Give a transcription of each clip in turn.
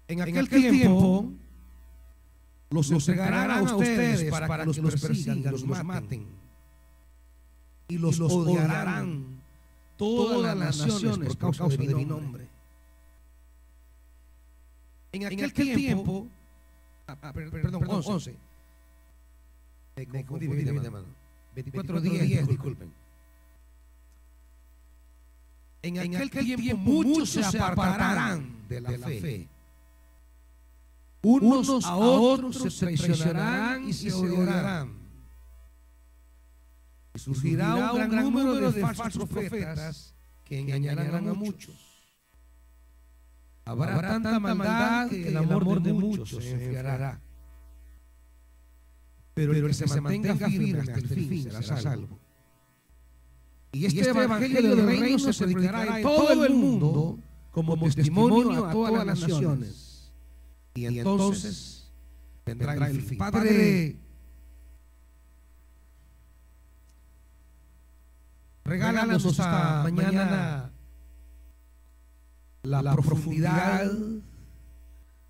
En aquel tiempo los entregarán a ustedes para que los persigan y los maten, y los odiarán todas las naciones por causa de mi nombre. En aquel tiempo, perdón, 11. Me confundí, 24:10, disculpen. En aquel tiempo muchos se apartarán de la fe. Unos a otros se traicionarán y se odiarán. Y surgirá un gran número de falsos profetas que engañarán a muchos. Habrá tanta maldad que el amor de muchos se enfriará. Pero el que se mantenga firme hasta el fin será salvo. Y este evangelio del reino se predicará en todo el mundo como testimonio a todas las naciones. Y entonces vendrá el fin. Padre, regálanos esta mañana la profundidad,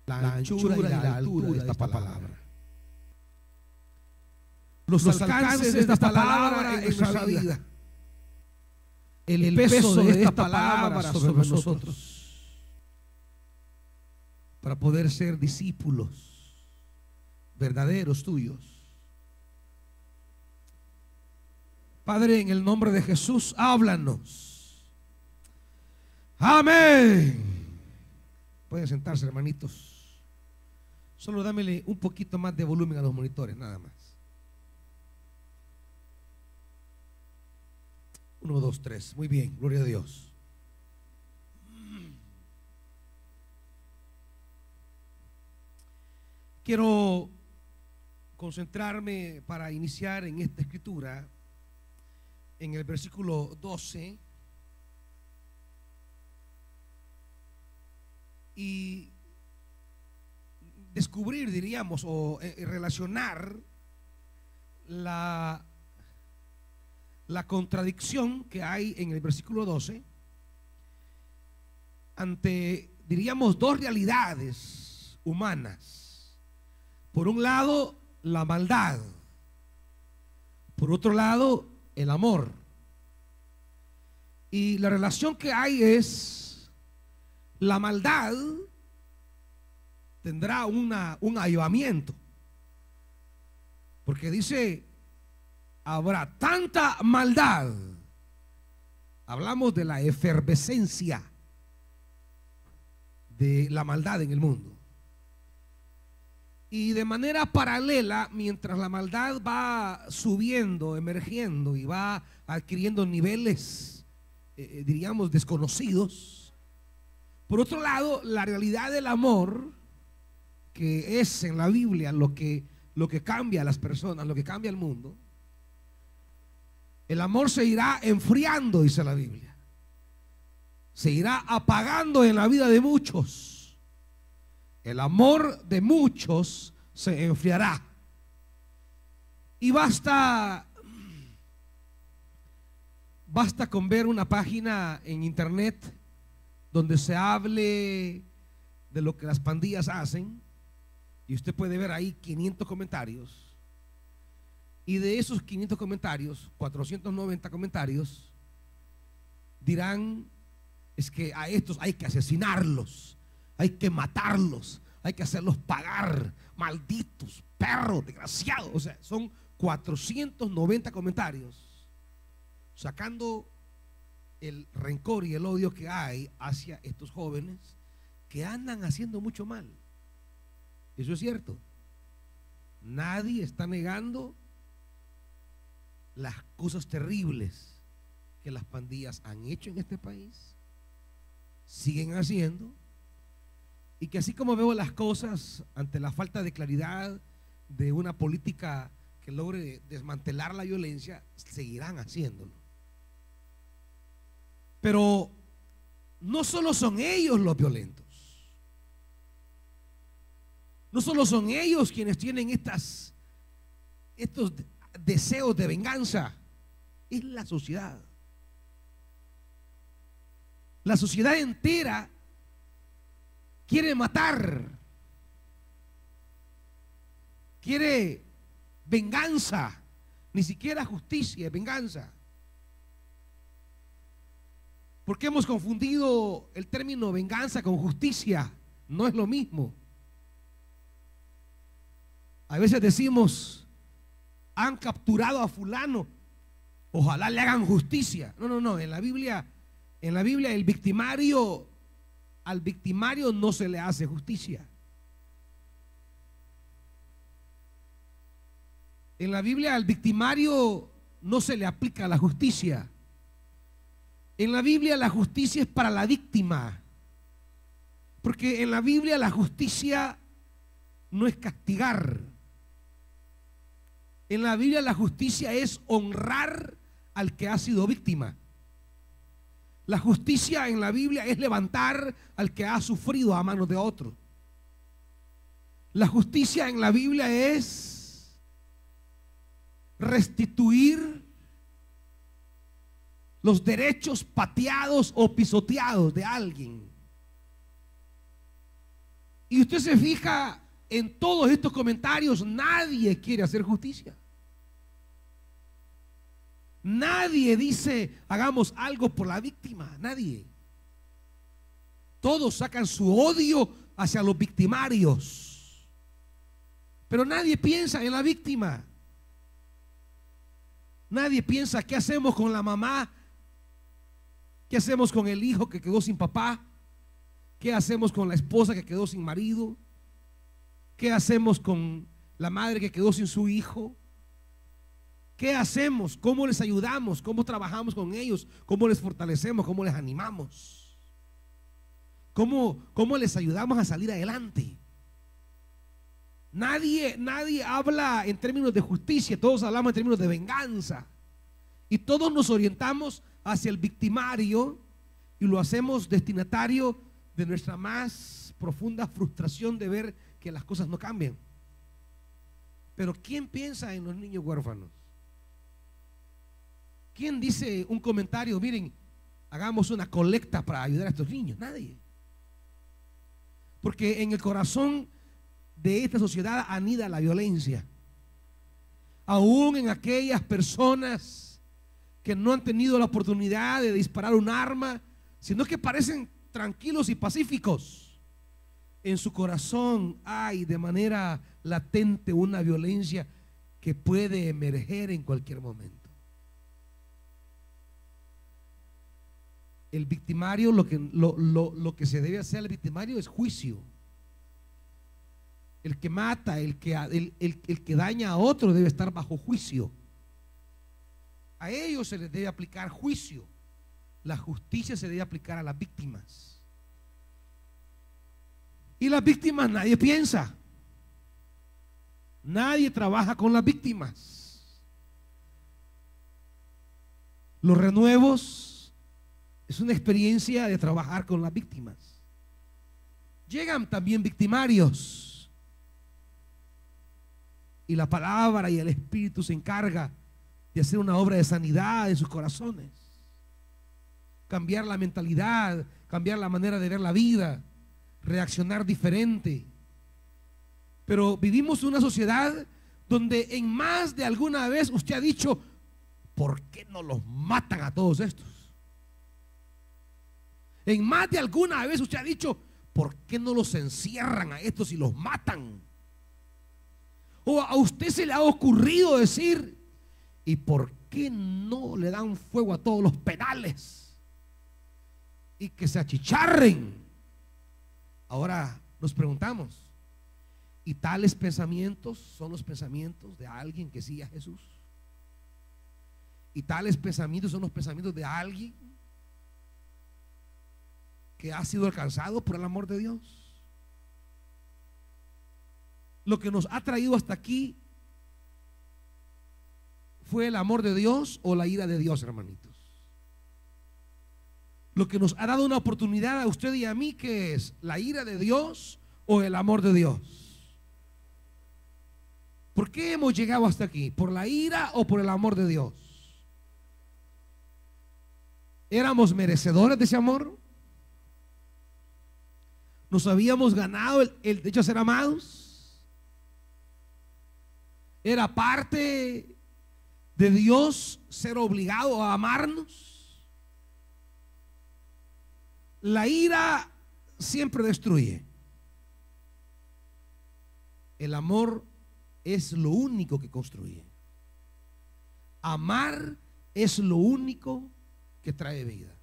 la anchura y la altura de esta palabra. Los alcances de esta palabra en nuestra vida. El peso de esta palabra sobre nosotros. Para poder ser discípulos verdaderos tuyos. Padre, en el nombre de Jesús, háblanos. Amén. Pueden sentarse, hermanitos. Solo dámele un poquito más de volumen a los monitores, nada más. 1, 2, 3. Muy bien, gloria a Dios. Quiero concentrarme para iniciar en esta escritura en el versículo 12 y descubrir, diríamos, o relacionar la contradicción que hay en el versículo 12 ante, diríamos, dos realidades humanas. Por un lado, la maldad. Por otro lado, el amor. Y la relación que hay es, la maldad tendrá un avivamiento. Porque dice, habrá tanta maldad. Hablamos de la efervescencia de la maldad en el mundo. Y de manera paralela, mientras la maldad va subiendo, emergiendo y va adquiriendo niveles, diríamos, desconocidos, por otro lado, la realidad del amor, que es en la Biblia lo que cambia a las personas, lo que cambia el mundo, el amor se irá enfriando, dice la Biblia. Se irá apagando en la vida de muchos. El amor de muchos se enfriará. Y basta con ver una página en internet donde se hable de lo que las pandillas hacen, y usted puede ver ahí 500 comentarios. Y de esos 500 comentarios, 490 comentarios dirán: es que a estos hay que asesinarlos, hay que matarlos, hay que hacerlos pagar, malditos, perros, desgraciados. O sea, son 490 comentarios sacando el rencor y el odio que hay hacia estos jóvenes que andan haciendo mucho mal. Eso es cierto. Nadie está negando las cosas terribles que las pandillas han hecho en este país, siguen haciendo, y que así como veo las cosas ante la falta de claridad de una política que logre desmantelar la violencia, seguirán haciéndolo. Pero no solo son ellos los violentos, no solo son ellos quienes tienen estos deseos de venganza, es la sociedad. La sociedad entera quiere matar, quiere venganza, ni siquiera justicia, venganza. Porque hemos confundido el término venganza con justicia. No es lo mismo. A veces decimos, han capturado a fulano, ojalá le hagan justicia. No, en la Biblia el victimario, al victimario no se le hace justicia. En la Biblia al victimario no se le aplica la justicia. En la Biblia la justicia es para la víctima. Porque en la Biblia la justicia no es castigar. En la Biblia la justicia es honrar al que ha sido víctima. La justicia en la Biblia es levantar al que ha sufrido a manos de otro. La justicia en la Biblia es restituir los derechos pateados o pisoteados de alguien. Y usted se fija en todos estos comentarios, nadie quiere hacer justicia. Nadie dice hagamos algo por la víctima, nadie. Todos sacan su odio hacia los victimarios, pero nadie piensa en la víctima. Nadie piensa qué hacemos con la mamá, qué hacemos con el hijo que quedó sin papá, qué hacemos con la esposa que quedó sin marido, qué hacemos con la madre que quedó sin su hijo. ¿Qué hacemos? ¿Cómo les ayudamos? ¿Cómo trabajamos con ellos? ¿Cómo les fortalecemos? ¿Cómo les animamos? ¿Cómo les ayudamos a salir adelante? Nadie habla en términos de justicia, todos hablamos en términos de venganza. Y todos nos orientamos hacia el victimario y lo hacemos destinatario de nuestra más profunda frustración de ver que las cosas no cambian. Pero ¿quién piensa en los niños huérfanos? ¿Quién dice un comentario, miren, hagamos una colecta para ayudar a estos niños? Nadie. Porque en el corazón de esta sociedad anida la violencia. Aún en aquellas personas que no han tenido la oportunidad de disparar un arma, sino que parecen tranquilos y pacíficos, en su corazón hay de manera latente una violencia que puede emerger en cualquier momento. El victimario, lo que se debe hacer al victimario es juicio. El que mata, el que daña a otro debe estar bajo juicio. A ellos se les debe aplicar juicio. La justicia se debe aplicar a las víctimas. Y las víctimas nadie piensa. Nadie trabaja con las víctimas. Los renuevos es una experiencia de trabajar con las víctimas. Llegan también victimarios y la palabra y el Espíritu se encarga de hacer una obra de sanidad en sus corazones, cambiar la mentalidad, cambiar la manera de ver la vida, reaccionar diferente. Pero vivimos en una sociedad donde en más de alguna vez usted ha dicho, ¿por qué no los matan a todos estos? En más de alguna vez usted ha dicho, ¿por qué no los encierran a estos y los matan? O a usted se le ha ocurrido decir, ¿y por qué no le dan fuego a todos los penales? Y que se achicharren. Ahora nos preguntamos, ¿y tales pensamientos son los pensamientos de alguien que sigue a Jesús? ¿Y tales pensamientos son los pensamientos de alguien que ha sido alcanzado por el amor de Dios? Lo que nos ha traído hasta aquí fue el amor de Dios o la ira de Dios, hermanitos. Lo que nos ha dado una oportunidad a usted y a mí, ¿qué es? ¿La ira de Dios o el amor de Dios? ¿Por qué hemos llegado hasta aquí? ¿Por la ira o por el amor de Dios? ¿Éramos merecedores de ese amor? nos habíamos ganado el derecho a ser amados. Era parte de Dios ser obligado a amarnos. La ira siempre destruye. El amor es lo único que construye. Amar es lo único que trae vida.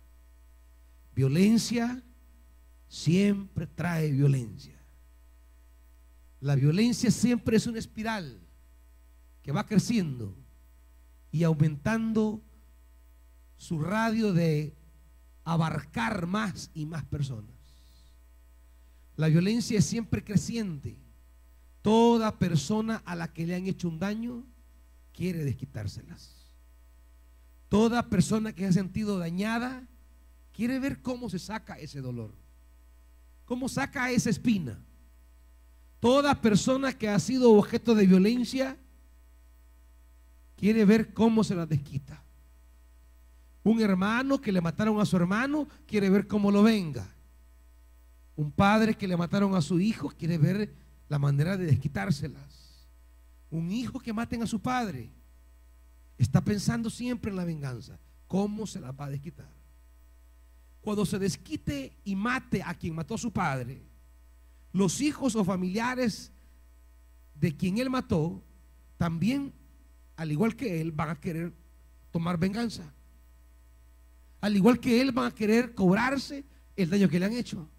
Violencia siempre trae violencia. La violencia siempre es una espiral que va creciendo y aumentando su radio de abarcar más y más personas. La violencia es siempre creciente. Toda persona a la que le han hecho un daño quiere desquitárselas. Toda persona que se ha sentido dañada quiere ver cómo se saca ese dolor, cómo saca esa espina. Toda persona que ha sido objeto de violencia quiere ver cómo se la desquita. Un hermano que le mataron a su hermano quiere ver cómo lo venga. Un padre que le mataron a su hijo quiere ver la manera de desquitárselas. Un hijo que maten a su padre está pensando siempre en la venganza, cómo se la va a desquitar. Cuando se desquite y mate a quien mató a su padre, los hijos o familiares de quien él mató también, al igual que él, van a querer tomar venganza. Al igual que él, van a querer cobrarse el daño que le han hecho.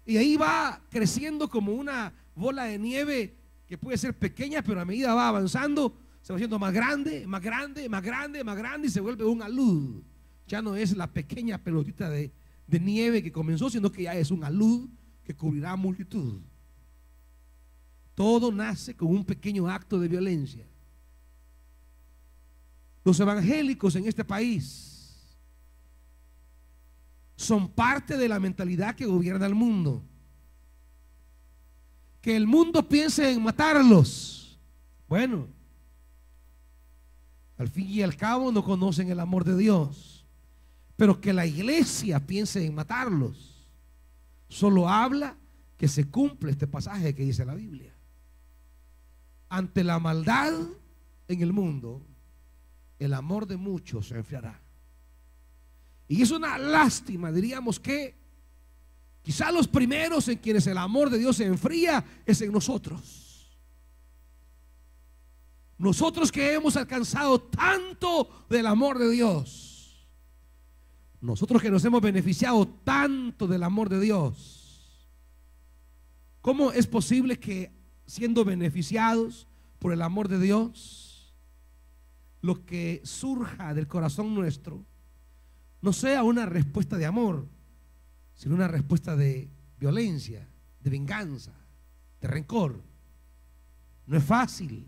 Y ahí va creciendo como una bola de nieve que puede ser pequeña, pero a medida va avanzando, se va haciendo más grande, más grande, más grande, más grande, y se vuelve un alud. Ya no es la pequeña pelotita de nieve que comenzó, sino que ya es un alud que cubrirá multitud. Todo nace con un pequeño acto de violencia. Los evangélicos en este país son parte de la mentalidad que gobierna el mundo. Que el mundo piense en matarlos. Bueno, al fin y al cabo no conocen el amor de Dios. Pero que la iglesia piense en matarlos solo habla que se cumple este pasaje que dice la Biblia. Ante la maldad en el mundo, el amor de muchos se enfriará. Y es una lástima, diríamos, que quizá los primeros en quienes el amor de Dios se enfría es en nosotros. Nosotros que hemos alcanzado tanto del amor de Dios. Nosotros que nos hemos beneficiado tanto del amor de Dios. ¿Cómo es posible que, siendo beneficiados por el amor de Dios, lo que surja del corazón nuestro no sea una respuesta de amor, sino una respuesta de violencia, de venganza, de rencor? No es fácil,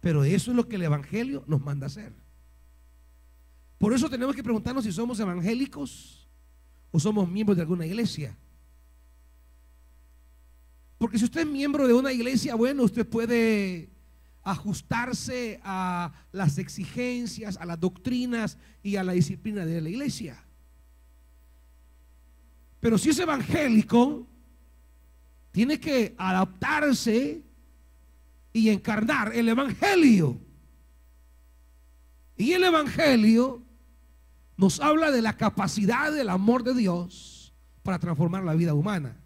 pero eso es lo que el Evangelio nos manda a hacer. Por eso tenemos que preguntarnos si somos evangélicos o somos miembros de alguna iglesia. Porque si usted es miembro de una iglesia, bueno, usted puede ajustarse a las exigencias, a las doctrinas y a la disciplina de la iglesia. Pero si es evangélico, tiene que adaptarse y encarnar el evangelio. Y el evangelio nos habla de la capacidad del amor de Dios para transformar la vida humana.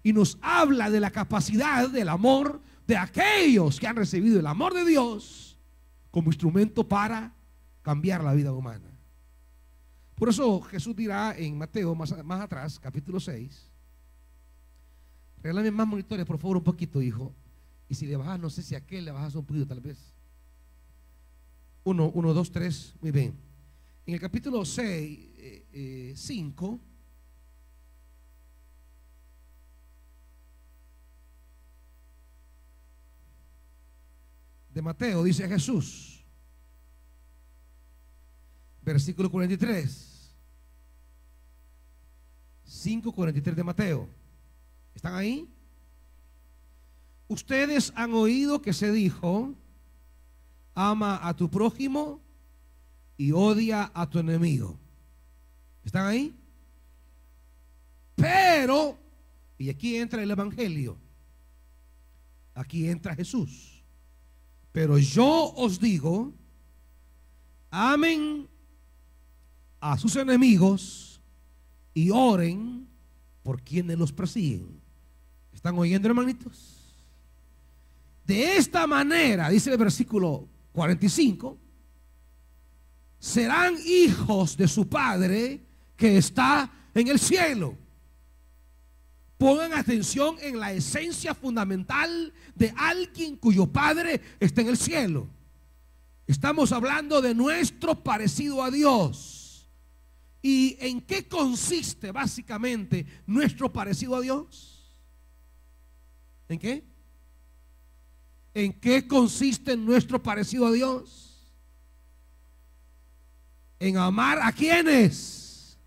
Y nos habla de la capacidad del amor de aquellos que han recibido el amor de Dios como instrumento para cambiar la vida humana. Por eso Jesús dirá en Mateo, más atrás, capítulo 6. Regálame más monitores, por favor, un poquito, hijo. Y si le bajas, no sé si a aquel le bajas un poquito, tal vez. 1, 2, 3, muy bien. En el capítulo 6, 5. De Mateo, dice Jesús, versículo 43, 5:43 de Mateo. ¿Están ahí? Ustedes han oído que se dijo: ama a tu prójimo y odia a tu enemigo. ¿Están ahí? Pero Y aquí entra el Evangelio. Aquí entra Jesús. Pero yo os digo, amen a sus enemigos y oren por quienes los persiguen. ¿Están oyendo, hermanitos? De esta manera, dice el versículo 45, serán hijos de su Padre que está en el cielo. Pongan atención en la esencia fundamental de alguien cuyo Padre está en el cielo. Estamos hablando de nuestro parecido a Dios. ¿Y en qué consiste básicamente nuestro parecido a Dios? ¿En qué? ¿En qué consiste nuestro parecido a Dios? En amar a quienes,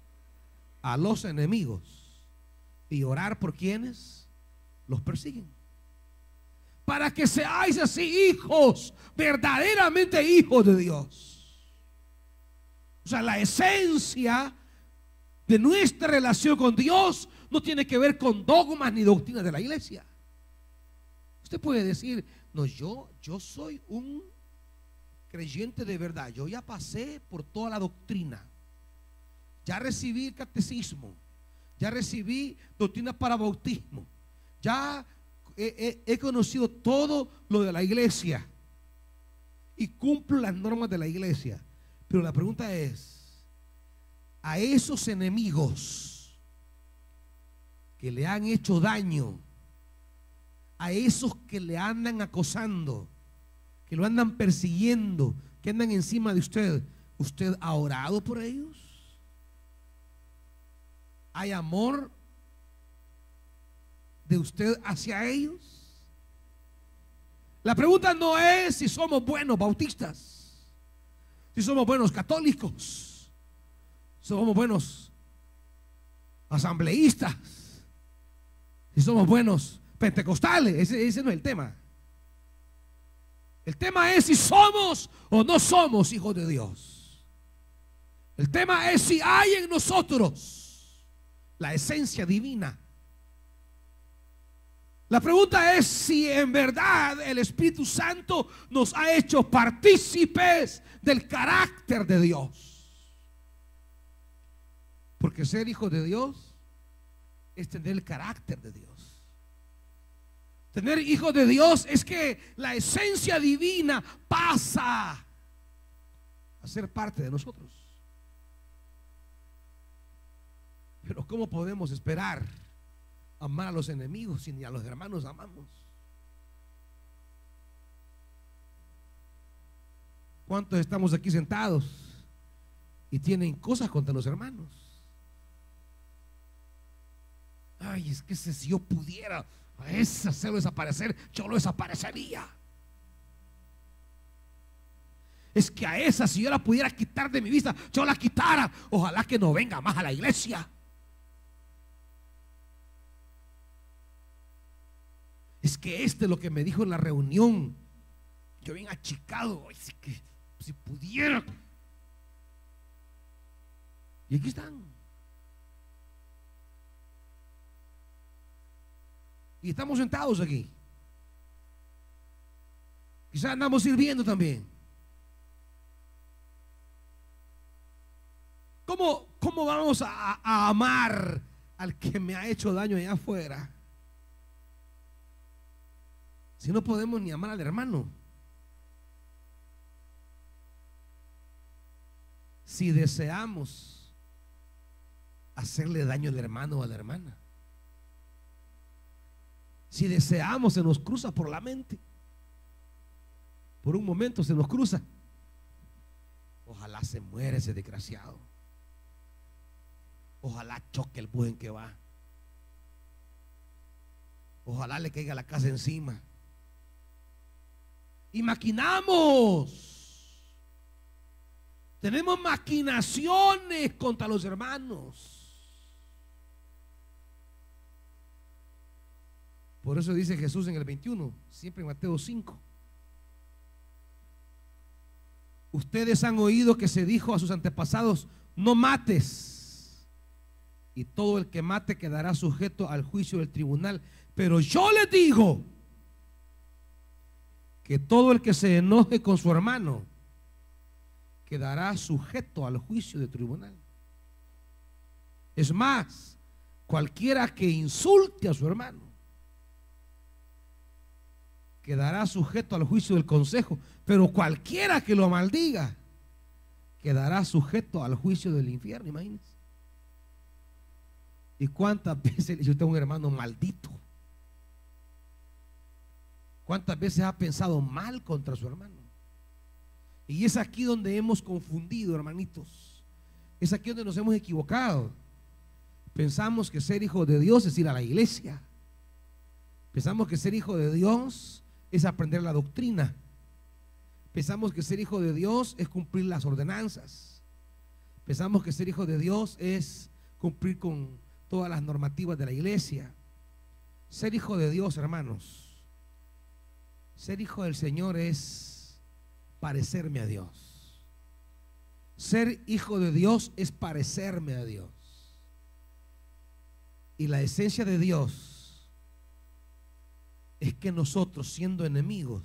a los enemigos, y orar por quienes los persiguen, para que seáis así hijos, verdaderamente hijos de Dios. O sea, la esencia de nuestra relación con Dios no tiene que ver con dogmas ni doctrinas de la iglesia. Usted puede decir, no, yo soy un creyente de verdad, yo ya pasé por toda la doctrina, ya recibí el catecismo, ya recibí doctrina para bautismo, ya he conocido todo lo de la iglesia y cumplo las normas de la iglesia. Pero la pregunta es, a esos enemigos que le han hecho daño, a esos que le andan acosando, que lo andan persiguiendo, que andan encima de usted, ¿usted ha orado por ellos? ¿Hay amor de usted hacia ellos? La pregunta no es si somos buenos bautistas, si somos buenos católicos, si somos buenos asambleístas, si somos buenos pentecostales. Ese no es el tema. El tema es si somos o no somos hijos de Dios. El tema es si hay en nosotros la esencia divina. La pregunta es si en verdad el Espíritu Santo nos ha hecho partícipes del carácter de Dios. Porque ser hijo de Dios es tener el carácter de Dios. Tener hijo de Dios es que la esencia divina pasa a ser parte de nosotros. Pero ¿cómo podemos esperar amar a los enemigos si ni a los hermanos amamos? ¿Cuántos estamos aquí sentados y tienen cosas contra los hermanos? Ay, es que si yo pudiera a ese hacerlo desaparecer, yo lo desaparecería. Es que a esa, si yo la pudiera quitar de mi vista, yo la quitara. Ojalá que no venga más a la iglesia. Es que es lo que me dijo en la reunión, yo bien achicado, es que si pudiera. Y aquí están. Y estamos sentados aquí. Quizás andamos sirviendo también. ¿Cómo vamos a amar al que me ha hecho daño allá afuera si no podemos ni amar al hermano? Si deseamos hacerle daño al hermano o a la hermana, si deseamos, se nos cruza por la mente, por un momento se nos cruza, ojalá se muera ese desgraciado, ojalá choque el buen que va, ojalá le caiga la casa encima. Y maquinamos, tenemos maquinaciones contra los hermanos. Por eso dice Jesús en el 21, siempre en Mateo 5, ustedes han oído que se dijo a sus antepasados, no mates. y todo el que mate quedará sujeto al juicio del tribunal. Pero yo les digo que todo el que se enoje con su hermano quedará sujeto al juicio del tribunal. Es más, cualquiera que insulte a su hermano quedará sujeto al juicio del consejo, pero cualquiera que lo maldiga quedará sujeto al juicio del infierno. Imagínense. ¿Y cuántas veces yo tengo un hermano maldito? ¿Cuántas veces ha pensado mal contra su hermano? Y es aquí donde hemos confundido, hermanitos. Es aquí donde nos hemos equivocado. Pensamos que ser hijo de Dios es ir a la iglesia. Pensamos que ser hijo de Dios es aprender la doctrina. Pensamos que ser hijo de Dios es cumplir las ordenanzas. Pensamos que ser hijo de Dios es cumplir con todas las normativas de la iglesia. Ser hijo de Dios, hermanos, ser hijo del Señor es parecerme a Dios. Ser hijo de Dios es parecerme a Dios. Y la esencia de Dios es que nosotros, siendo enemigos,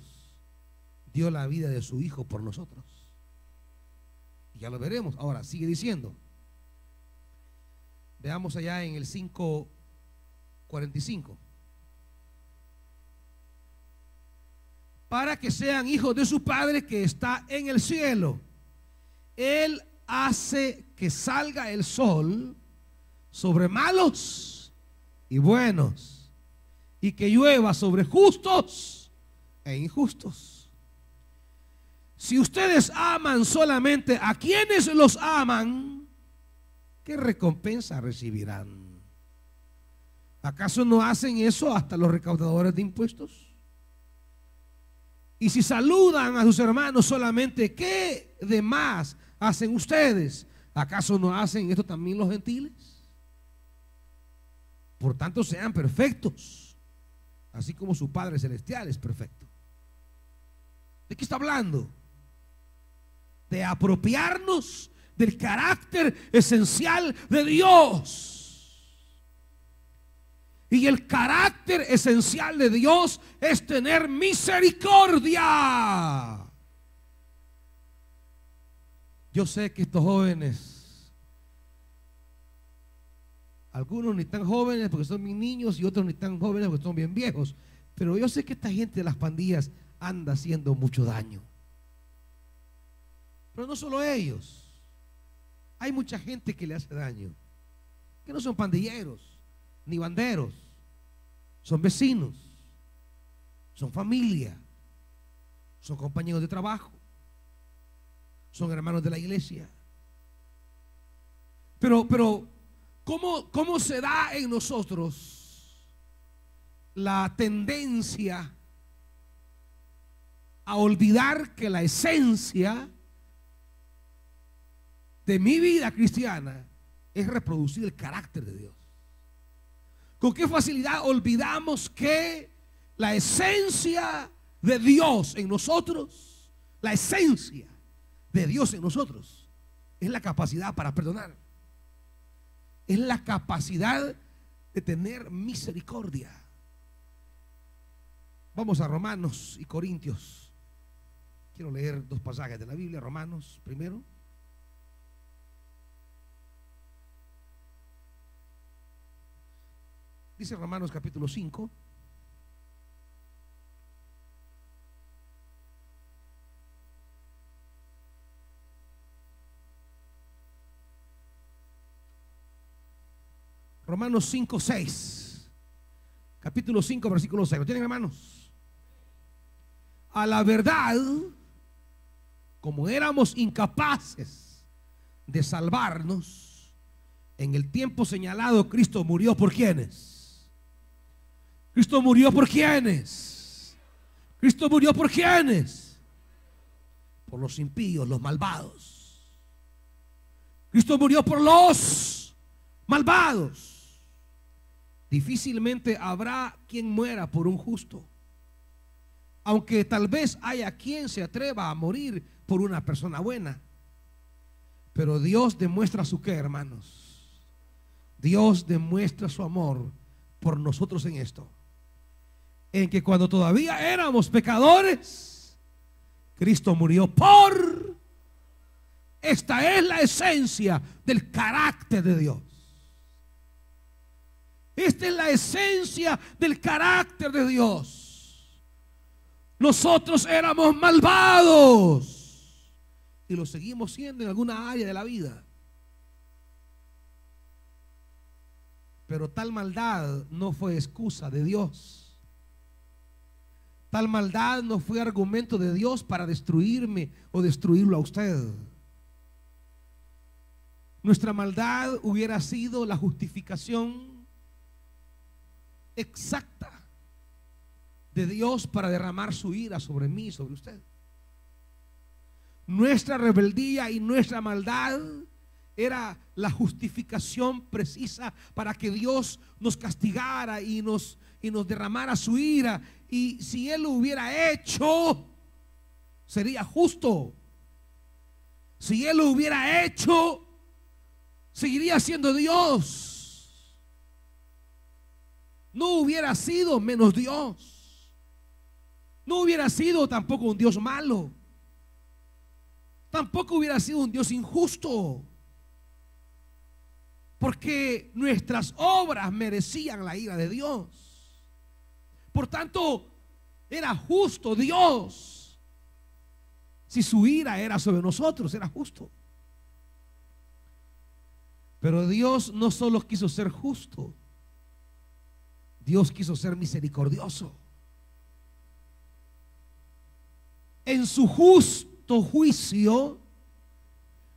dio la vida de su Hijo por nosotros. Y ya lo veremos. Ahora sigue diciendo. Veamos allá en el 5:45. Para que sean hijos de su Padre que está en el cielo. Él hace que salga el sol sobre malos y buenos, y que llueva sobre justos e injustos. Si ustedes aman solamente a quienes los aman, ¿qué recompensa recibirán? ¿Acaso no hacen eso hasta los recaudadores de impuestos? Y si saludan a sus hermanos solamente, ¿qué demás hacen ustedes? ¿Acaso no hacen esto también los gentiles? Por tanto, sean perfectos, así como su Padre Celestial es perfecto. ¿De qué está hablando? De apropiarnos del carácter esencial de Dios. Y el carácter esencial de Dios es tener misericordia. Yo sé que estos jóvenes, algunos ni tan jóvenes porque son bien niños y otros ni tan jóvenes porque son bien viejos, pero yo sé que esta gente de las pandillas anda haciendo mucho daño. Pero no solo ellos, hay mucha gente que le hace daño, que no son pandilleros ni banderos, son vecinos, son familia, son compañeros de trabajo, son hermanos de la iglesia. Pero ¿cómo se da en nosotros la tendencia a olvidar que la esencia de mi vida cristiana es reproducir el carácter de Dios? ¿Con qué facilidad olvidamos que la esencia de Dios en nosotros, la esencia de Dios en nosotros es la capacidad para perdonar? Es la capacidad de tener misericordia. Vamos a Romanos y Corintios. Quiero leer dos pasajes de la Biblia. Romanos primero. Dice Romanos capítulo 5. Romanos 5, 6. Capítulo 5, versículo 6. ¿Lo tienen, hermanos? A la verdad, como éramos incapaces de salvarnos, en el tiempo señalado Cristo murió por ¿quiénes? Cristo murió por ¿quiénes? Cristo murió por ¿quiénes? Por los impíos, los malvados. Cristo murió por los malvados. Difícilmente habrá quien muera por un justo, aunque tal vez haya quien se atreva a morir por una persona buena. Pero Dios demuestra su qué, hermanos. Dios demuestra su amor por nosotros en esto, en que cuando todavía éramos pecadores, Cristo murió por. Esta es la esencia del carácter de Dios. Esta es la esencia del carácter de Dios. Nosotros éramos malvados y lo seguimos siendo en alguna área de la vida. Pero tal maldad no fue excusa de Dios. Tal maldad no fue argumento de Dios para destruirme o destruirlo a usted. Nuestra maldad hubiera sido la justificación exacta de Dios para derramar su ira sobre mí y sobre usted. Nuestra rebeldía y nuestra maldad era la justificación precisa para que Dios nos castigara y nos derramara su ira. Y si Él lo hubiera hecho, sería justo. Si Él lo hubiera hecho, seguiría siendo Dios. No hubiera sido menos Dios. No hubiera sido tampoco un Dios malo. Tampoco hubiera sido un Dios injusto. Porque nuestras obras merecían la ira de Dios. Por tanto, era justo Dios. Si su ira era sobre nosotros, era justo. Pero Dios no solo quiso ser justo, Dios quiso ser misericordioso. En su justo juicio,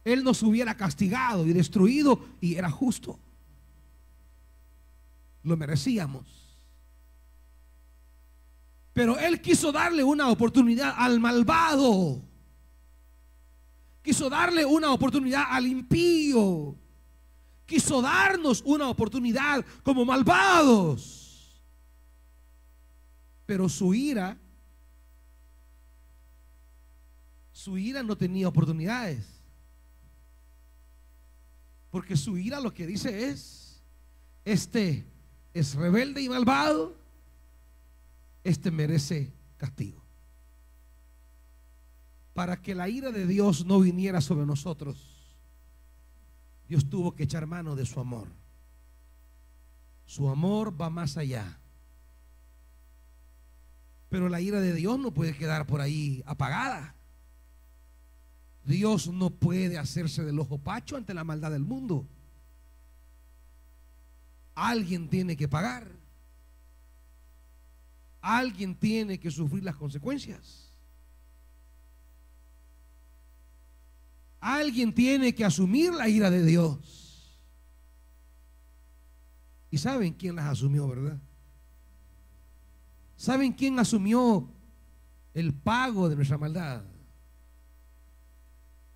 Él nos hubiera castigado y destruido, y era justo. Lo merecíamos. Pero Él quiso darle una oportunidad al malvado. Quiso darle una oportunidad al impío. Quiso darnos una oportunidad como malvados. Pero su ira no tenía oportunidades. Porque su ira lo que dice es: este es rebelde y malvado, este merece castigo. Para que la ira de Dios no viniera sobre nosotros, Dios tuvo que echar mano de su amor. Su amor va más allá. Pero la ira de Dios no puede quedar por ahí apagada. Dios no puede hacerse del ojo pacho ante la maldad del mundo. Alguien tiene que pagar. Alguien tiene que sufrir las consecuencias. Alguien tiene que asumir la ira de Dios. Y saben quién las asumió, ¿verdad? ¿Saben quién asumió el pago de nuestra maldad?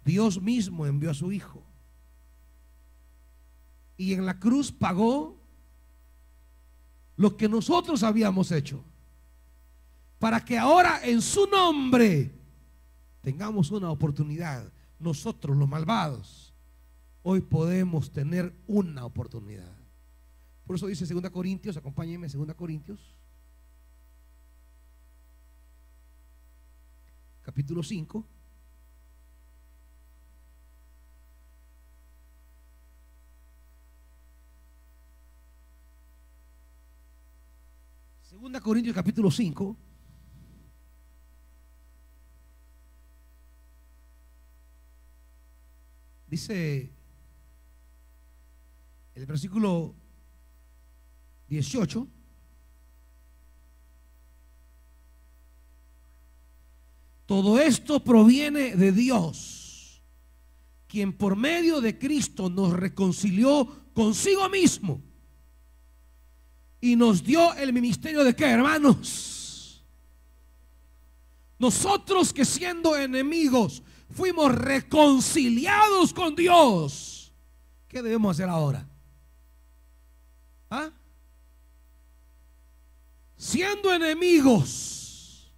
Dios mismo envió a su Hijo. Y en la cruz pagó lo que nosotros habíamos hecho, para que ahora en su nombre tengamos una oportunidad. Nosotros los malvados hoy podemos tener una oportunidad. Por eso dice 2 Corintios, acompáñenme, 2 Corintios capítulo 5. Segunda Corintios capítulo 5. Dice el versículo 18: todo esto proviene de Dios, quien por medio de Cristo nos reconcilió consigo mismo y nos dio el ministerio de ¿qué, hermanos? Nosotros que siendo enemigos fuimos reconciliados con Dios. ¿Qué debemos hacer ahora? ¿Ah? Siendo enemigos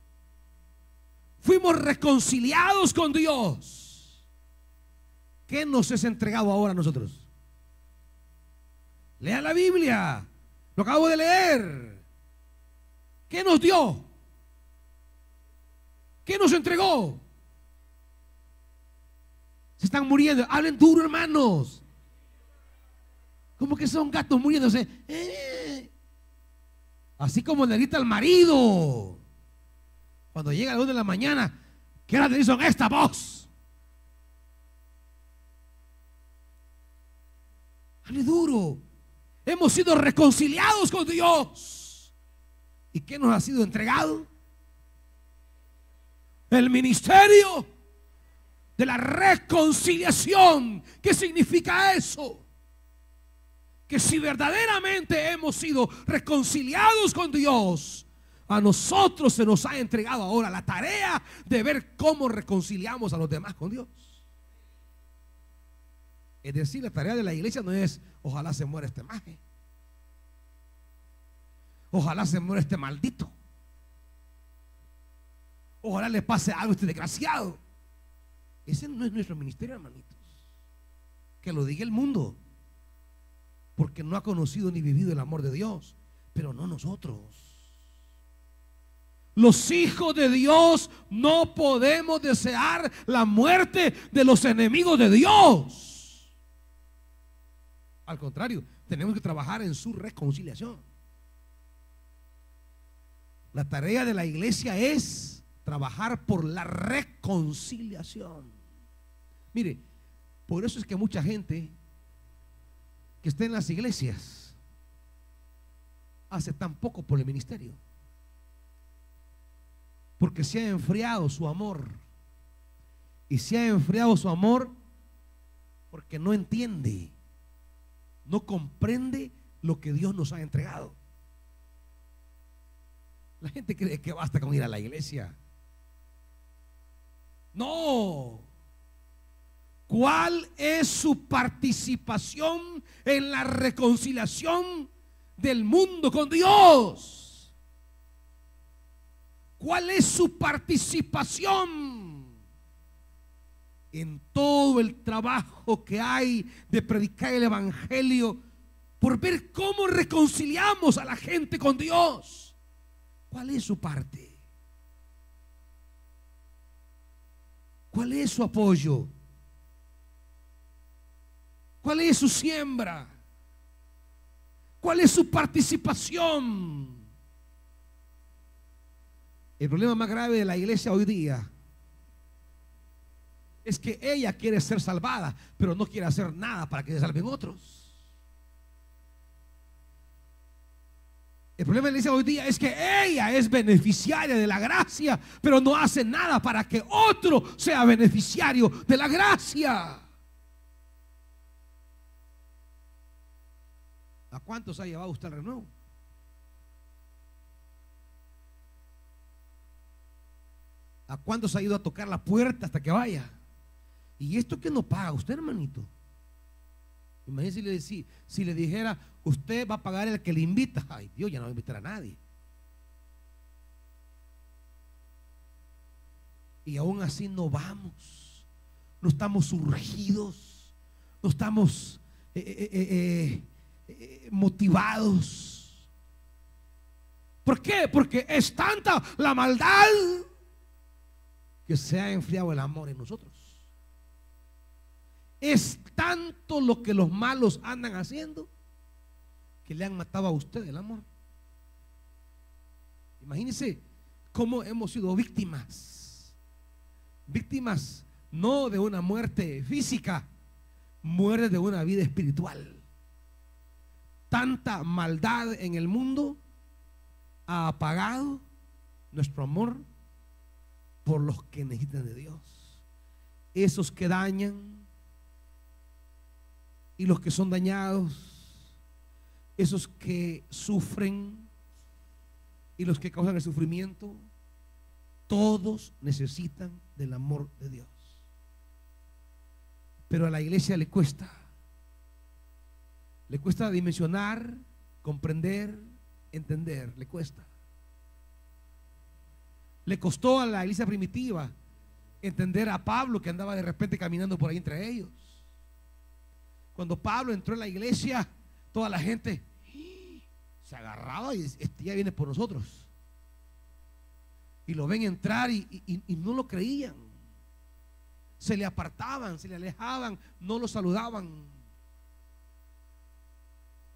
fuimos reconciliados con Dios. ¿Qué nos es entregado ahora a nosotros? Lea la Biblia. Lo acabo de leer. ¿Qué nos dio? ¿Qué nos entregó? Se están muriendo. Hablen duro, hermanos. Como que son gatos muriéndose. Así como le grita al marido cuando llega a las 1 de la mañana. ¿Qué hora te dicen esta voz? Hable duro. Hemos sido reconciliados con Dios. ¿Y qué nos ha sido entregado? El ministerio de la reconciliación. ¿Qué significa eso? Que si verdaderamente hemos sido reconciliados con Dios, a nosotros se nos ha entregado ahora la tarea de ver cómo reconciliamos a los demás con Dios. Es decir, la tarea de la iglesia no es ojalá se muera este maje, ojalá se muera este maldito, ojalá le pase algo a este desgraciado. Ese no es nuestro ministerio, hermanitos. Que lo diga el mundo, porque no ha conocido ni vivido el amor de Dios, pero no nosotros. Los hijos de Dios no podemos desear la muerte de los enemigos de Dios. Al contrario, tenemos que trabajar en su reconciliación. La tarea de la iglesia es trabajar por la reconciliación. Mire, por eso es que mucha gente que está en las iglesias hace tan poco por el ministerio, porque se ha enfriado su amor. Y se ha enfriado su amor porque no entiende, no comprende lo que Dios nos ha entregado. La gente cree que basta con ir a la iglesia. No. ¿Cuál es su participación en la reconciliación del mundo con Dios? ¿Cuál es su participación en todo el trabajo que hay de predicar el evangelio por ver cómo reconciliamos a la gente con Dios? ¿Cuál es su parte? ¿Cuál es su apoyo? ¿Cuál es su siembra? ¿Cuál es su participación? El problema más grave de la iglesia hoy día es que ella quiere ser salvada, pero no quiere hacer nada para que se salven otros. El problema de la iglesia hoy día es que ella es beneficiaria de la gracia, pero no hace nada para que otro sea beneficiario de la gracia. ¿A cuántos ha llevado usted al renuevo? ¿A cuántos ha ido a tocar la puerta hasta que vaya? ¿Y esto qué no paga usted, hermanito? Imagínese si le dijera, usted va a pagar el que le invita. Ay, Dios, ya no va a invitar a nadie. Y aún así no vamos. No estamos urgidos. No estamos motivados. ¿Por qué? Porque es tanta la maldad que se ha enfriado el amor en nosotros. Es tanto lo que los malos andan haciendo que le han matado a usted el amor. Imagínense cómo hemos sido víctimas. Víctimas no de una muerte física, muerte de una vida espiritual. Tanta maldad en el mundo ha apagado nuestro amor por los que necesitan de Dios. Esos que dañan y los que son dañados, esos que sufren y los que causan el sufrimiento, todos necesitan del amor de Dios. Pero a la iglesia le cuesta dimensionar, comprender, entender, le cuesta. Le costó a la iglesia primitiva entender a Pablo, que andaba de repente caminando por ahí entre ellos. Cuando Pablo entró en la iglesia, toda la gente se agarraba y este ya viene por nosotros. Y lo ven entrar y no lo creían. Se le apartaban, se le alejaban, no lo saludaban.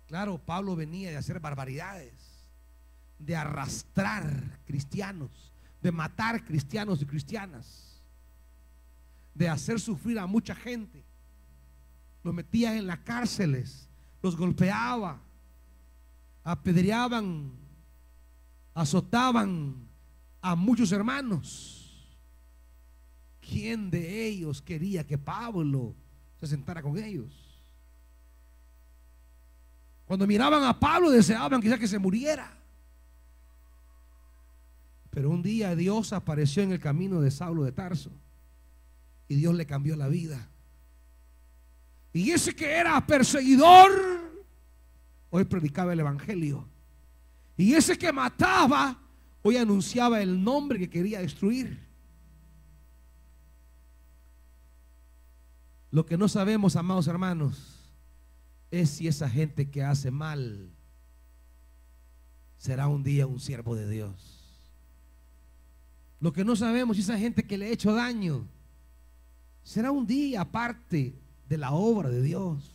Claro, Pablo venía de hacer barbaridades, de arrastrar cristianos, de matar cristianos y cristianas, de hacer sufrir a mucha gente. Los metía en las cárceles, los golpeaba, apedreaban, azotaban a muchos hermanos. ¿Quién de ellos quería que Pablo se sentara con ellos? Cuando miraban a Pablo deseaban quizás que se muriera. Pero un día Dios apareció en el camino de Saulo de Tarso y Dios le cambió la vida. Y ese que era perseguidor hoy predicaba el evangelio. Y ese que mataba hoy anunciaba el nombre que quería destruir. Lo que no sabemos, amados hermanos, es si esa gente que hace mal será un día un siervo de Dios. Lo que no sabemos es si esa gente que le ha hecho daño será un día parte de la obra de Dios.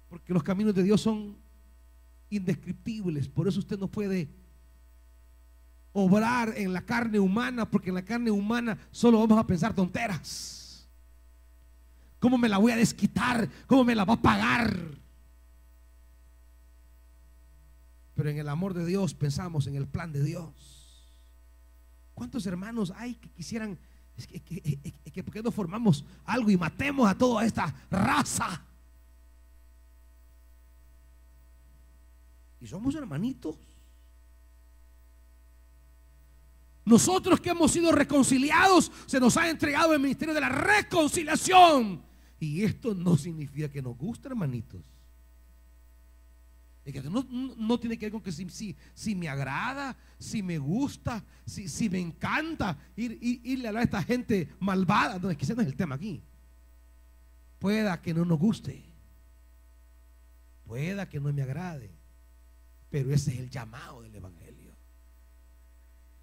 Porque los caminos de Dios son indescriptibles. Por eso usted no puede obrar en la carne humana, porque en la carne humana solo vamos a pensar tonteras. ¿Cómo me la voy a desquitar? ¿Cómo me la va a pagar? Pero en el amor de Dios pensamos en el plan de Dios. ¿Cuántos hermanos hay que quisieran que por qué no formamos algo y matemos a toda esta raza? Y somos hermanitos. Nosotros que hemos sido reconciliados, se nos ha entregado el ministerio de la reconciliación. Y esto no significa que nos guste, hermanitos. Es que no tiene que ver con que si me agrada, si me gusta, si me encanta irle a hablar a esta gente malvada. No, es que ese no es el tema aquí. Pueda que no nos guste, pueda que no me agrade, pero ese es el llamado del evangelio.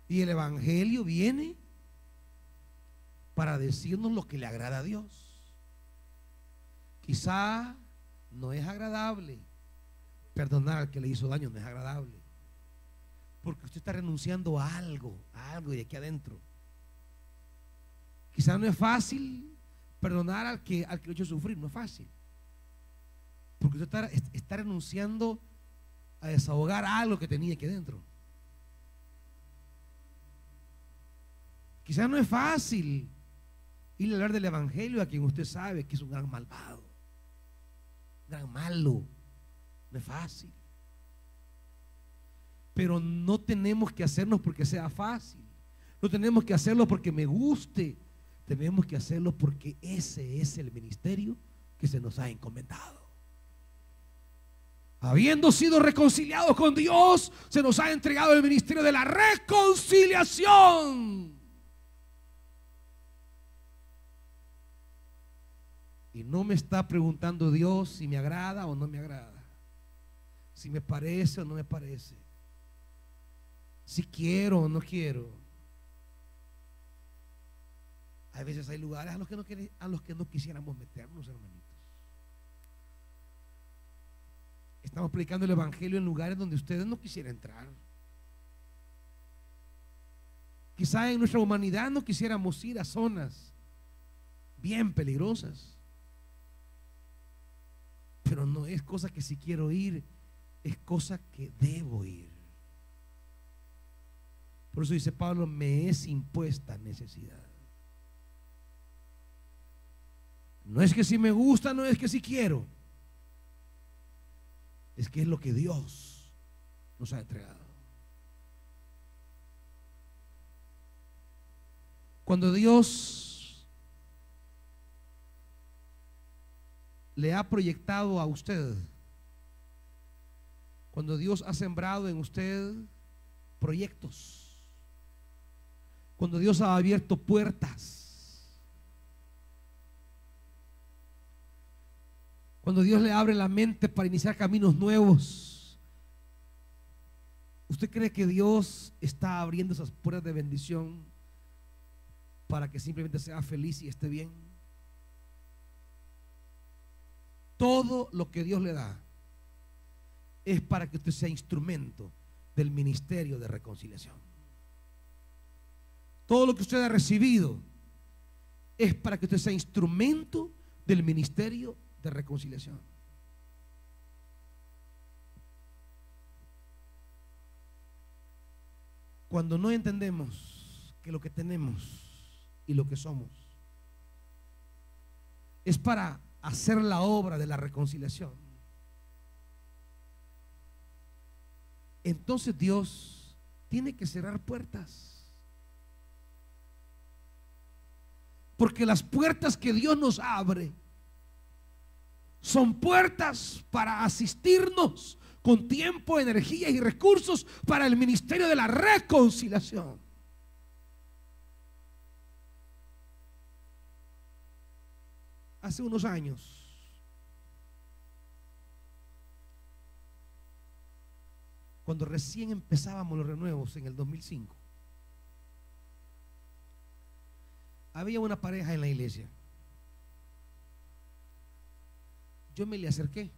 Y el evangelio viene para decirnos lo que le agrada a Dios. Quizá no es agradable perdonar al que le hizo daño, no es agradable, porque usted está renunciando a algo de aquí adentro. Quizá no es fácil perdonar al que lo hizo sufrir, no es fácil, porque usted está renunciando a desahogar algo que tenía aquí adentro. Quizá no es fácil ir a hablar del evangelio a quien usted sabe que es un gran malvado, un gran malo. No es fácil. Pero no tenemos que hacernos porque sea fácil. No tenemos que hacerlo porque me guste. Tenemos que hacerlo porque ese es el ministerio que se nos ha encomendado. Habiendo sido reconciliados con Dios, se nos ha entregado el ministerio de la reconciliación. Y no me está preguntando Dios si me agrada o no me agrada, si me parece o no me parece, si quiero o no quiero. Hay veces hay lugares a los que no quisiéramos meternos, hermanitos. Estamos predicando el evangelio en lugares donde ustedes no quisieran entrar. Quizá en nuestra humanidad no quisiéramos ir a zonas bien peligrosas, pero no es cosa que si quiero ir, es cosa que debo ir. Por eso dice Pablo, me es impuesta necesidad. No es que si me gusta, no es que si quiero, es que es lo que Dios nos ha entregado. Cuando Dios le ha proyectado a usted, cuando Dios ha sembrado en usted proyectos, cuando Dios ha abierto puertas, Cuando Dios le abre la mente para iniciar caminos nuevos, ¿usted cree que Dios está abriendo esas puertas de bendición para que simplemente sea feliz y esté bien? Todo lo que Dios le da es para que usted sea instrumento del ministerio de reconciliación. Todo lo que usted ha recibido es para que usted sea instrumento del ministerio de reconciliación. Cuando no entendemos que lo que tenemos y lo que somos es para hacer la obra de la reconciliación, entonces Dios tiene que cerrar puertas. Porque las puertas que Dios nos abre son puertas para asistirnos con tiempo, energía y recursos para el ministerio de la reconciliación. Hace unos años, cuando recién empezábamos los renuevos en el 2005, había una pareja en la iglesia. Yo me le acerqué.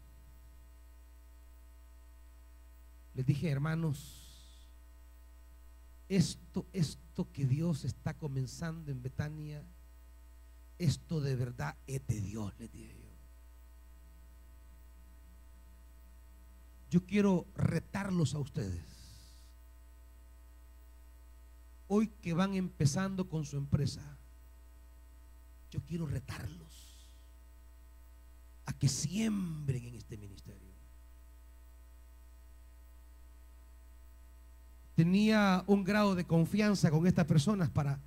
Les dije: hermanos, esto que Dios está comenzando en Betania, esto de verdad es de Dios, les dije yo. Yo quiero retarlos a ustedes. Hoy que van empezando con su empresa, yo quiero retarlos a que siembren en este ministerio. Tenía un grado de confianza con estas personas para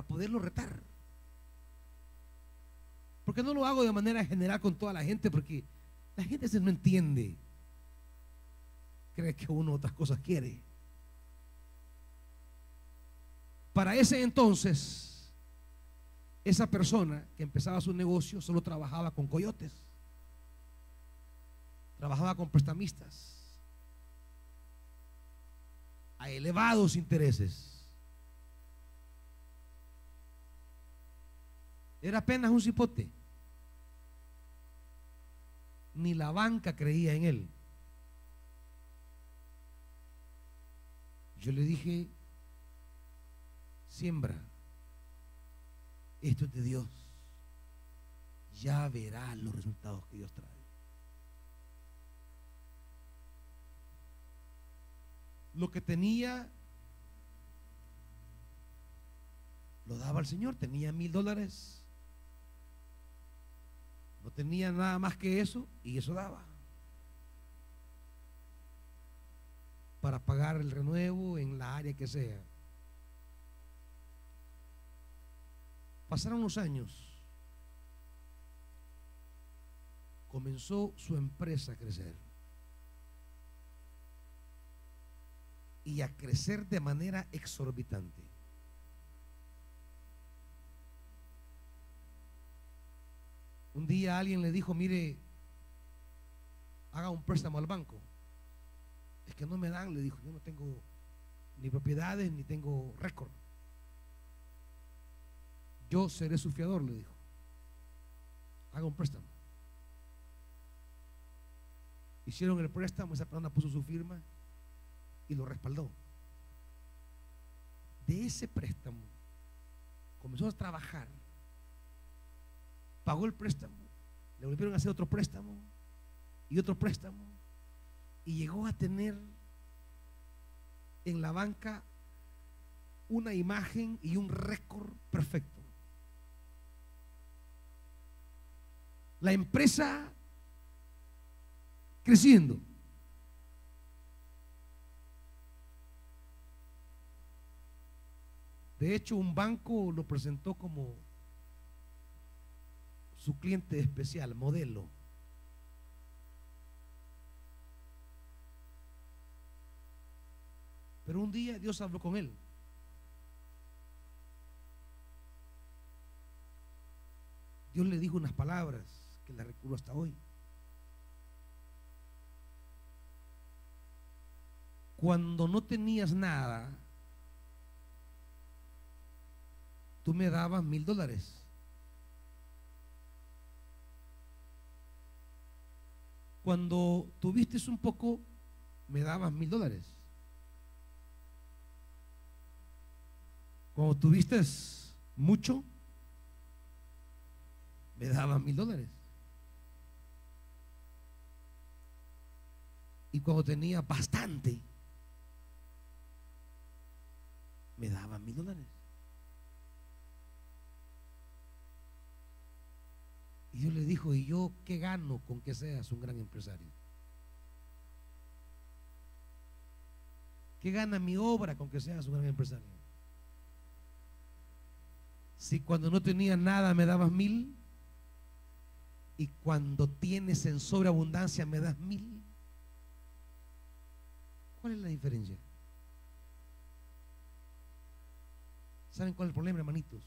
poderlo retar. Porque no lo hago de manera general con toda la gente, porque la gente no entiende. Cree que uno otras cosas quiere. Para ese entonces, esa persona que empezaba su negocio solo trabajaba con coyotes, trabajaba con prestamistas a elevados intereses. Era apenas un cipote. Ni la banca creía en él. Yo le dije: siembra, esto es de Dios, ya verás los resultados que Dios trae. Lo que tenía lo daba al Señor. Tenía $1,000, no tenía nada más que eso, y eso daba para pagar el renuevo en la área que sea. Pasaron los años, comenzó su empresa a crecer, y a crecer de manera exorbitante. Un día alguien le dijo: mire, haga un préstamo al banco. Es que no me dan, le dijo. Yo no tengo ni propiedades ni tengo récord. Yo seré su fiador, le dijo. Haga un préstamo. Hicieron el préstamo, esa persona puso su firma y lo respaldó. De ese préstamo comenzó a trabajar, pagó el préstamo, le volvieron a hacer otro préstamo y otro préstamo, y llegó a tener en la banca una imagen y un récord perfecto. La empresa creciendo. De hecho, un banco lo presentó como su cliente especial, modelo. Pero un día Dios habló con él. Dios le dijo unas palabras que le recurro hasta hoy. Cuando no tenías nada, tú me dabas $1,000. Cuando tuviste un poco, me dabas $1,000. Cuando tuviste mucho, me dabas $1,000. Y cuando tenía bastante, me daban $1,000. Y Dios le dijo: ¿y yo qué gano con que seas un gran empresario? ¿Qué gana mi obra con que seas un gran empresario? Si cuando no tenía nada me dabas 1,000 y cuando tienes en sobreabundancia me das 1,000, ¿cuál es la diferencia? ¿Saben cuál es el problema, hermanitos?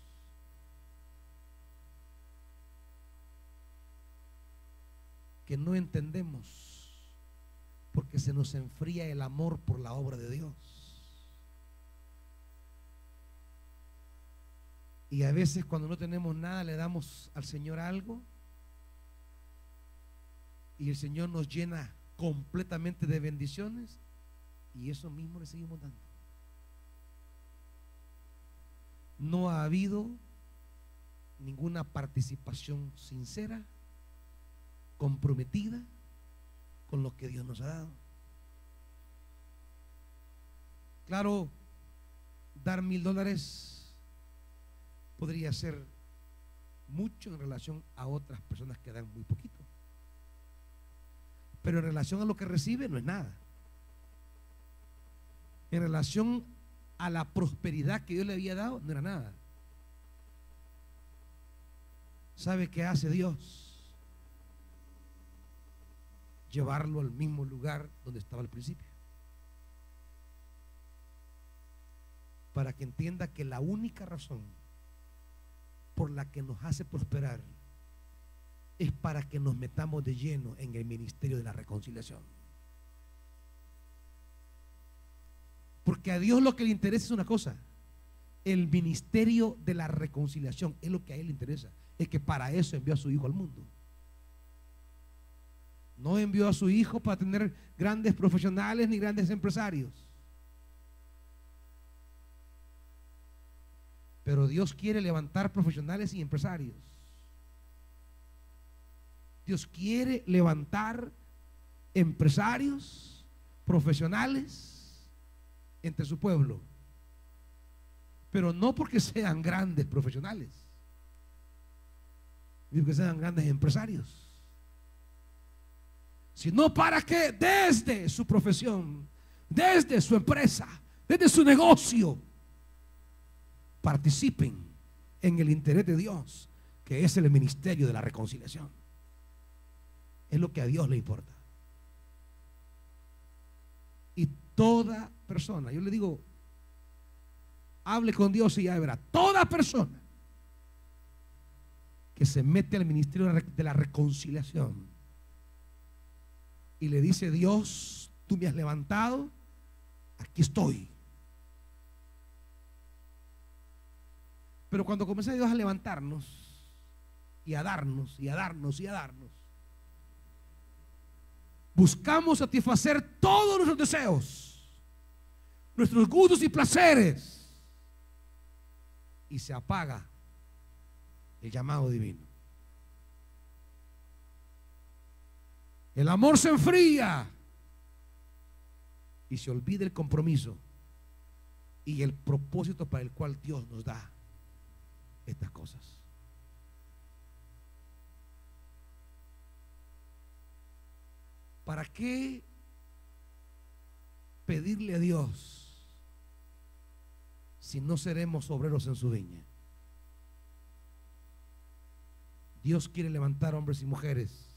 Que no entendemos porque se nos enfría el amor por la obra de Dios. Y a veces cuando no tenemos nada le damos al Señor algo y el Señor nos llena completamente de bendiciones y eso mismo le seguimos dando. No ha habido ninguna participación sincera, comprometida con lo que Dios nos ha dado. Claro, dar $1,000 podría ser mucho en relación a otras personas que dan muy poquito, pero en relación a lo que recibe no es nada. En relación a la prosperidad que Dios le había dado no era nada. ¿Sabe qué hace Dios? Llevarlo al mismo lugar donde estaba al principio, para que entienda que la única razón por la que nos hace prosperar es para que nos metamos de lleno en el ministerio de la reconciliación. Porque a Dios lo que le interesa es una cosa: el ministerio de la reconciliación es lo que a Él le interesa. Es que para eso envió a su Hijo al mundo. No envió a su Hijo para tener grandes profesionales ni grandes empresarios. Pero Dios quiere levantar profesionales y empresarios. Dios quiere levantar empresarios, profesionales entre su pueblo, pero no porque sean grandes profesionales, ni porque sean grandes empresarios, sino para que desde su profesión, desde su empresa, desde su negocio, participen en el interés de Dios, que es el ministerio de la reconciliación. Es lo que a Dios le importa. Y toda persona, yo le digo, hable con Dios y ya verá, toda persona que se mete al ministerio de la reconciliación y le dice: Dios, tú me has levantado, aquí estoy. Pero cuando comienza Dios a levantarnos y a darnos y a darnos y a darnos, buscamos satisfacer todos nuestros deseos, nuestros gustos y placeres, y se apaga el llamado divino. El amor se enfría y se olvida el compromiso y el propósito para el cual Dios nos da estas cosas. ¿Para qué pedirle a Dios si no seremos obreros en su viña? Dios quiere levantar hombres y mujeres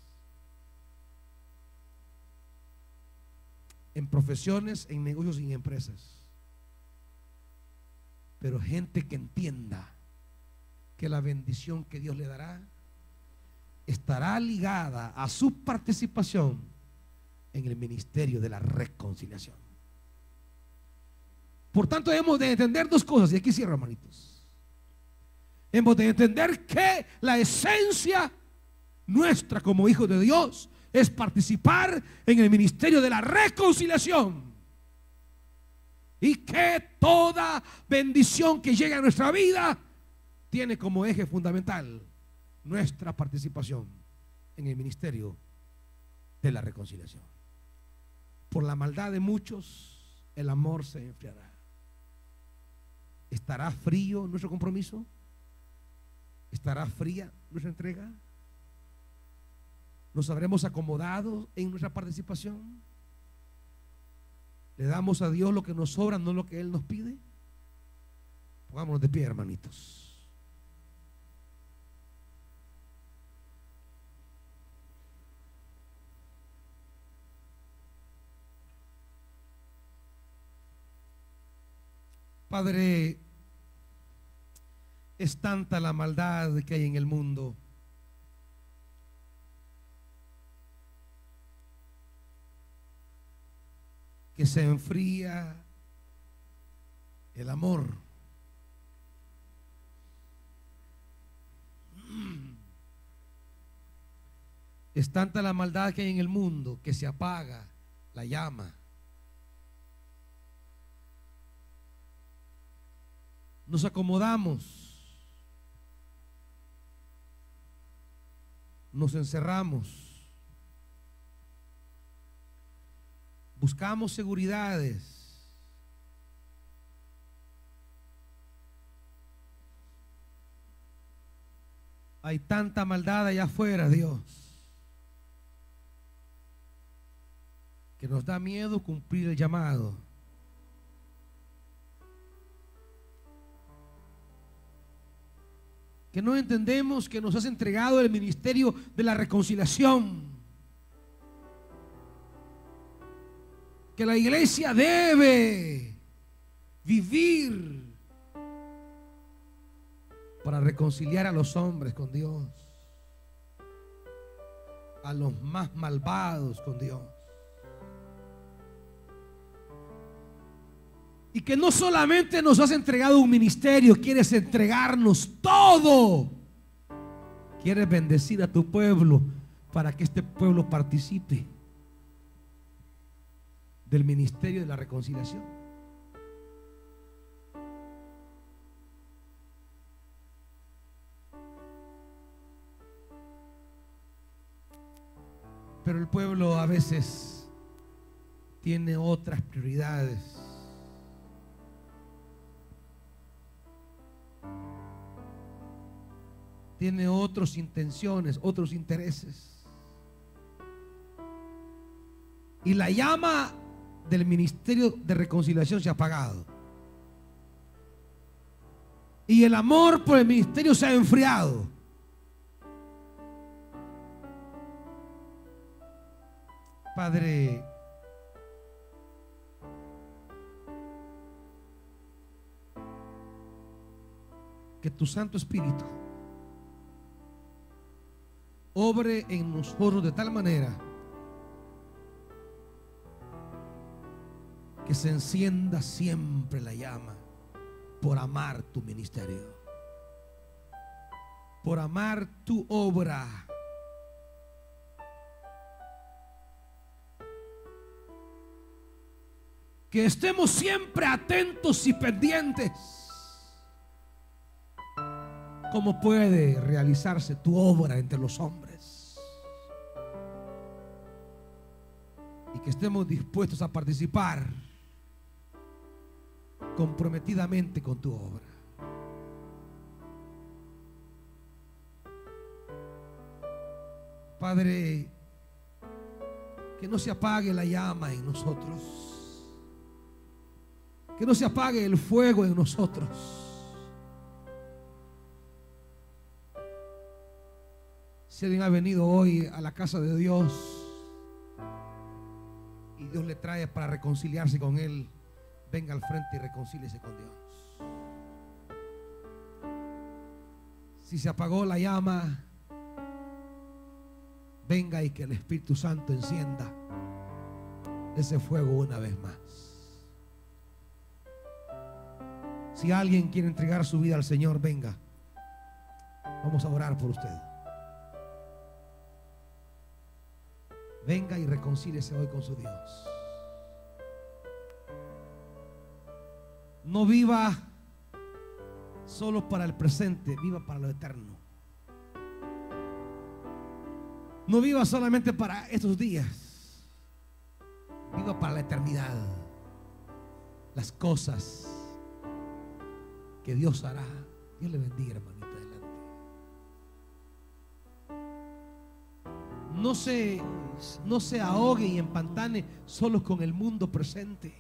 en profesiones, en negocios y en empresas, pero gente que entienda que la bendición que Dios le dará estará ligada a su participación en el ministerio de la reconciliación. Por tanto, hemos de entender dos cosas, y aquí cierro, hermanitos. Hemos de entender que la esencia nuestra como hijos de Dios es participar en el ministerio de la reconciliación, y que toda bendición que llega a nuestra vida tiene como eje fundamental nuestra participación en el ministerio de la reconciliación. Por la maldad de muchos, el amor se enfriará. ¿Estará frío nuestro compromiso? ¿Estará fría nuestra entrega? ¿Nos habremos acomodado en nuestra participación? ¿Le damos a Dios lo que nos sobra, no lo que Él nos pide? Pongámonos de pie, hermanitos. Padre, es tanta la maldad que hay en el mundo. Que se enfría el amor. Es tanta la maldad que hay en el mundo que se apaga la llama. Nos acomodamos, nos encerramos, buscamos seguridades, hay tanta maldad allá afuera, Dios, que nos da miedo cumplir el llamado. Que no entendemos que nos has entregado el ministerio de la reconciliación, que la iglesia debe vivir para reconciliar a los hombres con Dios, a los más malvados con Dios. Y que no solamente nos has entregado un ministerio, quieres entregarnos todo. Quieres bendecir a tu pueblo para que este pueblo participe del ministerio de la reconciliación. Pero el pueblo a veces tiene otras prioridades. Tiene otras intenciones, otros intereses. Y la llama del ministerio de reconciliación se ha apagado. Y el amor por el ministerio se ha enfriado. Padre, que tu Santo Espíritu obre en nosotros de tal manera que se encienda siempre la llama por amar tu ministerio, por amar tu obra. Que estemos siempre atentos y pendientes. ¿Cómo puede realizarse tu obra entre los hombres? Y que estemos dispuestos a participar comprometidamente con tu obra. Padre, que no se apague la llama en nosotros, que no se apague el fuego en nosotros. Si alguien ha venido hoy a la casa de Dios y Dios le trae para reconciliarse con Él, venga al frente y reconcíliese con Dios. Si se apagó la llama, venga y que el Espíritu Santo encienda ese fuego una vez más. Si alguien quiere entregar su vida al Señor, venga. Vamos a orar por usted. Venga y reconcíliese hoy con su Dios. No viva solo para el presente, viva para lo eterno. No viva solamente para estos días, viva para la eternidad. Las cosas que Dios hará. Dios le bendiga, hermanita, adelante. No se ahogue y empantane solo con el mundo presente.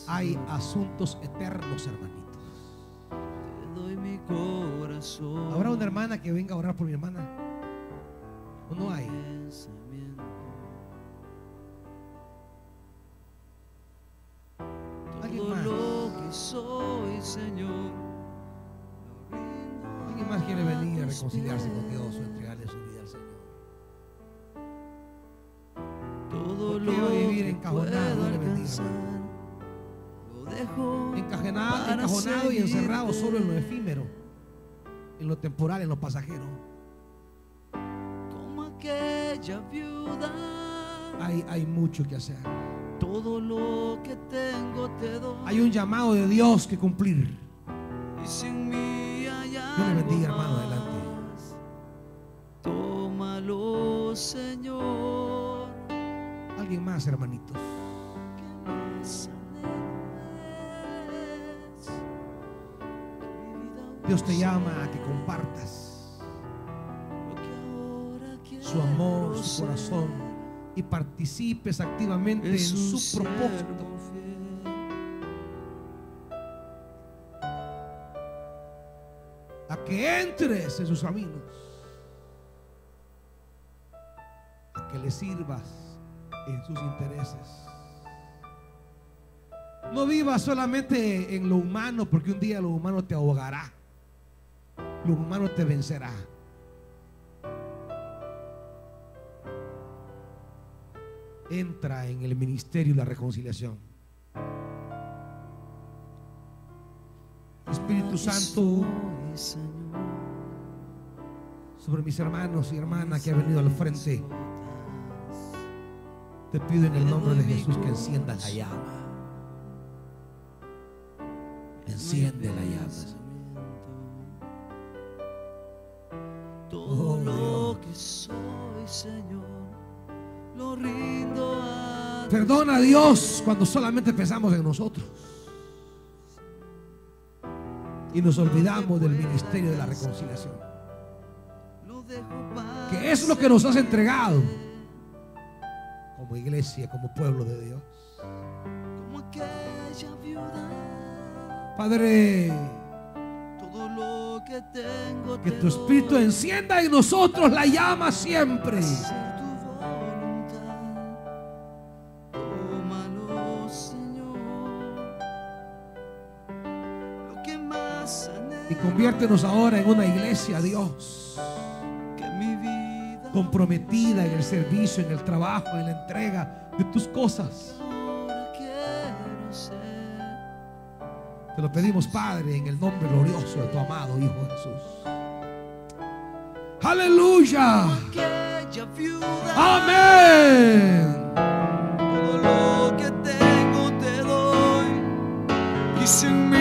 Hay asuntos eternos, hermanitos. Te doy mi corazón. ¿Habrá una hermana que venga a orar por mi hermana? ¿O no hay? ¿Alguien más? Lo que soy, Señor. ¿Alguien más quiere venir a reconciliarse con Dios o entregarle su vida al Señor? Todo ¿Por qué va a vivir que encajonado? puedo Le bendiga, alcanzar, lo dejo encajonado y encerrado solo en lo efímero, en lo temporal, en lo pasajero. como aquella viuda. Hay mucho que hacer. Todo lo que tengo te doy. Hay un llamado de Dios que cumplir. Y sin mí hay Dios le bendiga, algo hermano, adelante. más. Tómalo, Señor. Alguien más, hermanitos. Que más anheles. Que mi vida Dios te llama a que compartas lo que ahora quiero su amor, su ser. corazón, y participes activamente en Es un su propósito. siervo fiel. A que entres en sus caminos, a que le sirvas en sus intereses. No vivas solamente en lo humano, porque un día lo humano te ahogará, lo humano te vencerá. Entra en el ministerio de la reconciliación. Espíritu Santo, sobre mis hermanos y hermanas que han venido al frente, te pido en el nombre de Jesús que enciendas la llama. Enciende la llama. Todo lo que soy, Señor, lo rindo a ti. Perdona a Dios cuando solamente pensamos en nosotros y nos olvidamos del ministerio de la reconciliación, Lo dejo para que es lo que nos has entregado como iglesia, como pueblo de Dios. como aquella viuda. Padre, Todo lo que tengo que te tu Espíritu doy. encienda en nosotros la llama siempre. Hacer tu voluntad. Tómalo, Señor. Lo que más anhelo, Y conviértenos ahora en una iglesia, Dios, que mi vida comprometida en el servicio, en el trabajo, en la entrega de tus cosas. ahora quiero ser. Te lo pedimos, Padre, en el nombre glorioso de tu amado Hijo Jesús. Aleluya. Aquella viuda. Amén. Todo lo que tengo te doy. Y sin mí